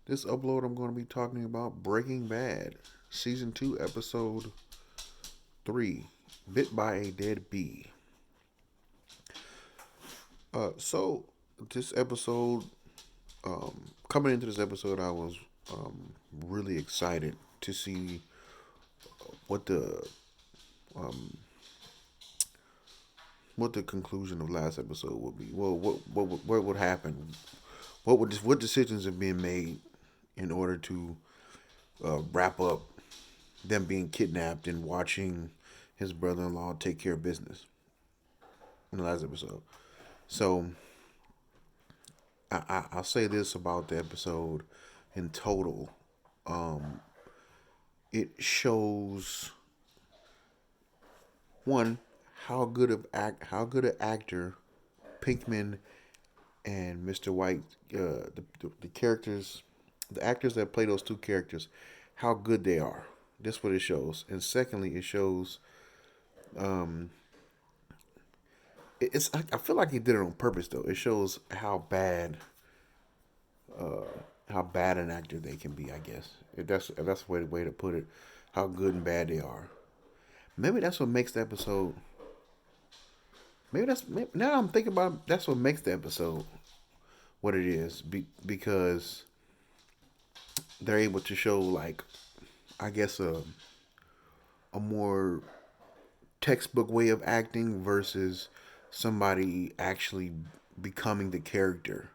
This upload, I'm going to be talking about Breaking Bad, Season 2, Episode 3, Bit by a Dead Bee. So, this episode, coming into this episode, I was um, really excited to see what the what the conclusion of last episode would be. Well, what would happen? What decisions are being made in order to wrap up them being kidnapped and watching his brother-in-law take care of business in the last episode. So I'll say this about the episode in total. It shows one how good an actor Pinkman and Mr. White, the characters, the actors that play those two characters, how good they are. That's what it shows. And secondly, it shows it's I feel like he did it on purpose though. It shows how bad an actor they can be. I guess if that's the way to put it, how good and bad they are. Maybe that's what makes the episode. Now I'm thinking about it, that's what makes the episode what it is because they're able to show like I guess a more textbook way of acting versus somebody actually becoming the character,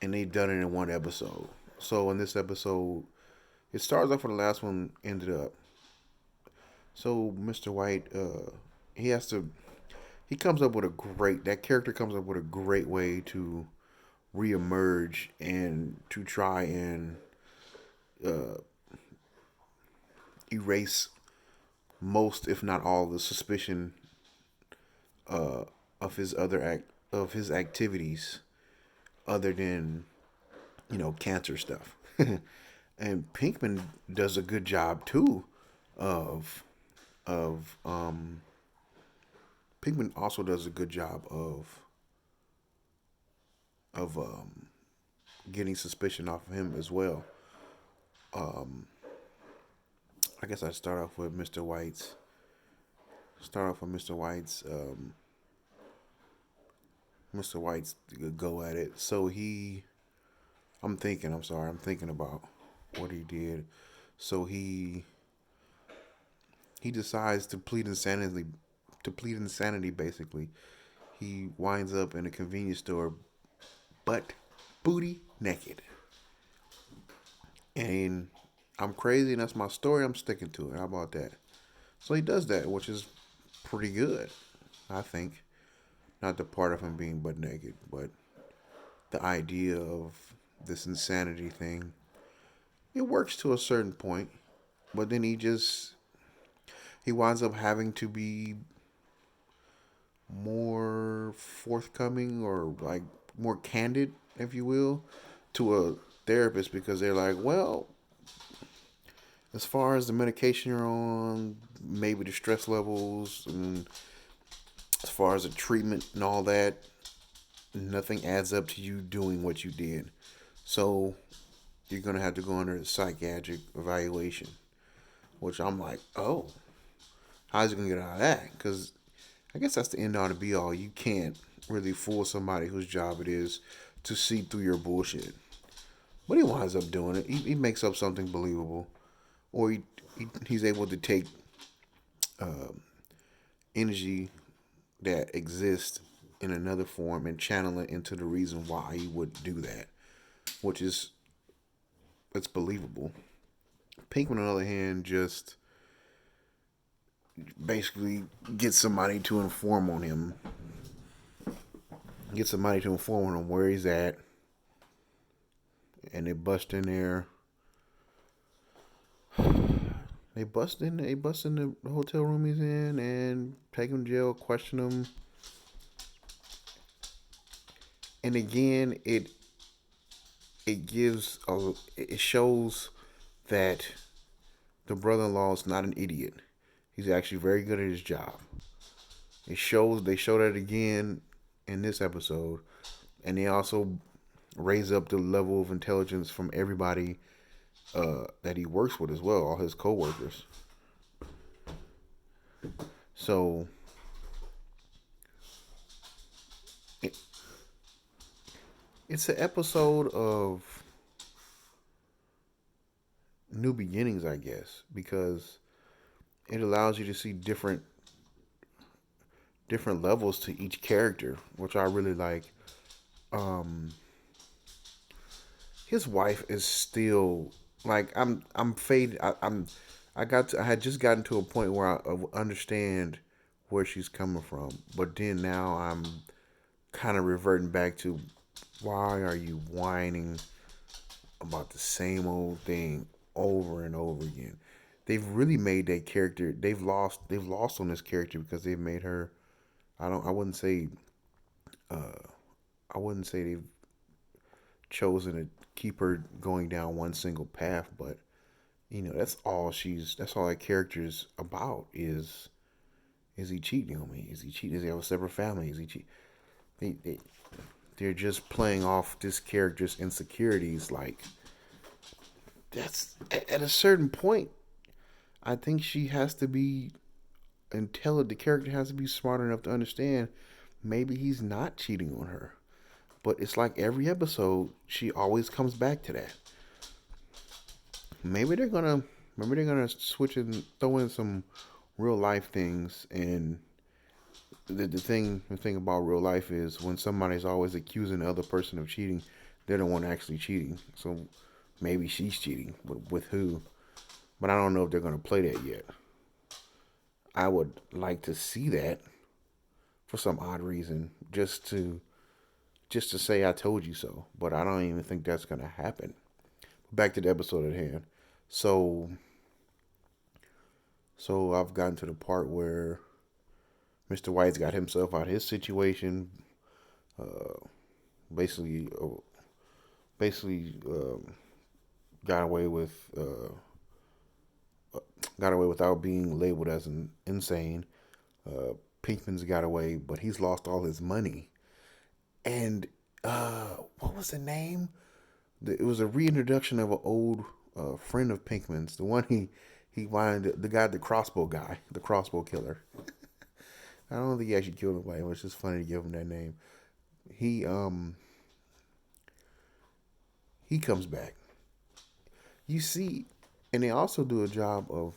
and they done it in one episode. So in this episode, it starts off when the last one ended up. So Mr. White, he has to. He comes up with a great. That character comes up with a great way to reemerge and to try and erase most, if not all, the suspicion of his of his activities, other than cancer stuff. And Pinkman does a good job too of of Pinkman also does a good job of getting suspicion off of him as well. I guess I start off with Mr. White's. Start off with Mr. White's go at it. So I'm thinking. I'm sorry. I'm thinking about what he did. So he decides to plead insanity. To plead insanity, basically, he winds up in a convenience store, butt booty naked. And I'm crazy, and that's my story. I'm sticking to it. How about that? So he does that, which is pretty good, I think. Not the part of him being butt naked, but the idea of this insanity thing. It works to a certain point, but then he winds up having to be more forthcoming or like more candid, if you will, to a therapist because they're like, well, as far as the medication you're on, maybe the stress levels, and as far as the treatment and all that, nothing adds up to you doing what you did. So you're gonna have to go under a psychiatric evaluation. Which I'm like, oh, how's he gonna get out of that? Because I guess that's the end all to be all. You can't really fool somebody whose job it is to see through your bullshit. But he winds up doing it. He makes up something believable, or he's able to take energy that exists in another form and channel it into the reason why he would do that, which is it's believable. Pinkman, on the other hand, just basically gets somebody to inform on him, get somebody to inform on him where he's at, and they bust in there. They bust in the hotel room he's in and take him to jail, question him. And again, it shows that the brother-in-law is not an idiot. He's actually very good at his job. They show that again in this episode, and they also raise up the level of intelligence from everybody that he works with as well, all his coworkers. So it, it's an episode of new beginnings, I guess, because it allows you to see different levels to each character, which I really like. Um, his wife is still like I'm faded. I had just gotten to a point where I understand where she's coming from, but then now I'm kind of reverting back to why are you whining about the same old thing over and over again? They've really made that character. They've lost on this character because they've made her. I don't. I wouldn't say they've chosen to keep her going down one single path, but that's all that character is about is he cheating on me? Is he cheating? Does he have a separate family? Is he cheating? They they're just playing off this character's insecurities. Like that's at a certain point, I think she has to be intelligent. The character has to be smart enough to understand maybe he's not cheating on her. But it's like every episode, she always comes back to that. Maybe they're gonna switch and throw in some real life things. And the thing about real life is when somebody's always accusing the other person of cheating, they're the one actually cheating. So maybe she's cheating, but with who? But I don't know if they're gonna play that yet. I would like to see that for some odd reason, just to say I told you so. But I don't even think that's gonna happen. Back to the episode at hand. So so I've gotten to the part where Mr. White's got himself out of his situation. Uh, basically, basically got away with got away without being labeled as an insane. Uh, Pinkman's got away, but he's lost all his money. And what was the name? It was a reintroduction of an old friend of Pinkman's. The one he wanted the guy, the crossbow killer. I don't think he actually killed nobody. It was just funny to give him that name. He um he comes back. You see, and they also do a job of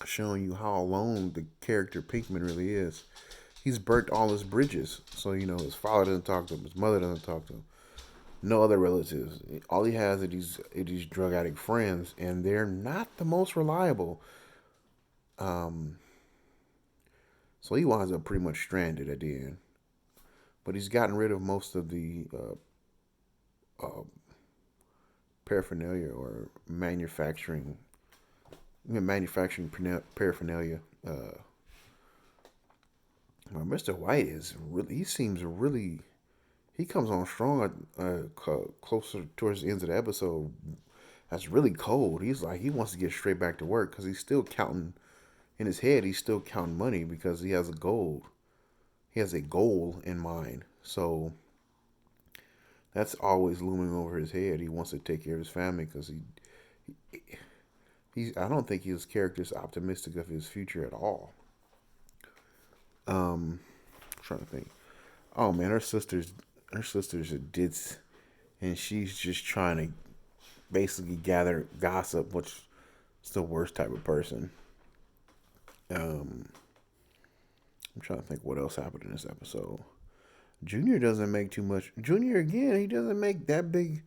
showing you how alone the character Pinkman really is. He's burnt all his bridges. So his father doesn't talk to him, his mother doesn't talk to him, no other relatives. All he has are these drug addict friends, and they're not the most reliable. Um, so he winds up pretty much stranded at the end. But he's gotten rid of most of the uh, paraphernalia or manufacturing paraphernalia. Well, Mr. White is really. He seems really. He comes on strong closer towards the end of the episode. That's really cold. He's like he wants to get straight back to work because he's still counting in his head. He's still counting money because he has a goal. He has a goal in mind. So that's always looming over his head. He wants to take care of his family because he's. I don't think his character is optimistic of his future at all. I'm trying to think. Oh man, her sister's a ditz, and she's just trying to basically gather gossip, which is the worst type of person. Um, I'm trying to think what else happened in this episode. Junior doesn't make too much. Junior again, he doesn't make that big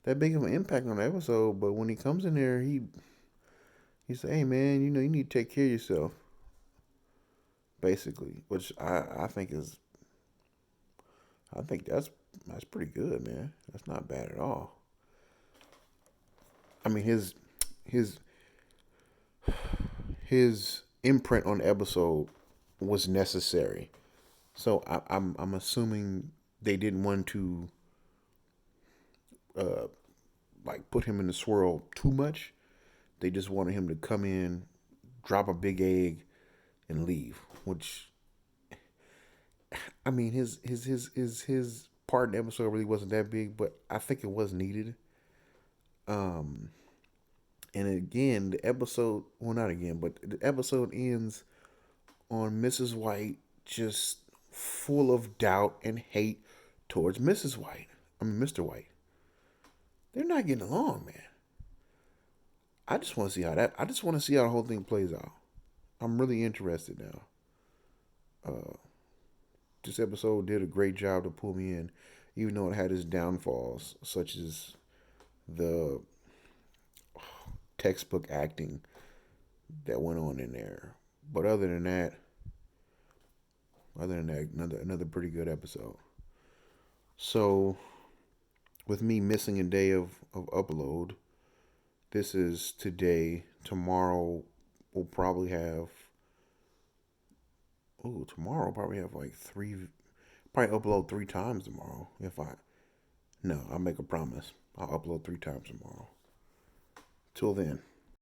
of an impact on the episode. But when he comes in there, he says, "Hey man, you need to take care of yourself." Basically, which I think that's pretty good, man. That's not bad at all. I mean, his his imprint on the episode was necessary. So I'm assuming they didn't want to uh, like put him in the swirl too much. They just wanted him to come in, drop a big egg, and leave. Which I mean, his part in the episode really wasn't that big, but I think it was needed. Um, and again, the episode, well, not again, but the episode ends on Mrs. White just full of doubt and hate towards Mrs. White. I mean, Mr. White. They're not getting along, man. I just want to see how that. I just want to see how the whole thing plays out. I'm really interested now. This episode did a great job to pull me in, even though it had its downfalls, such as the textbook acting that went on in there. But other than that, another pretty good episode. So, with me missing a day of upload, this is today. Tomorrow we'll probably have. Oh, tomorrow we'll probably have like three. Probably upload three times tomorrow. If I. No, I'll make a promise. I'll upload three times tomorrow. Till then.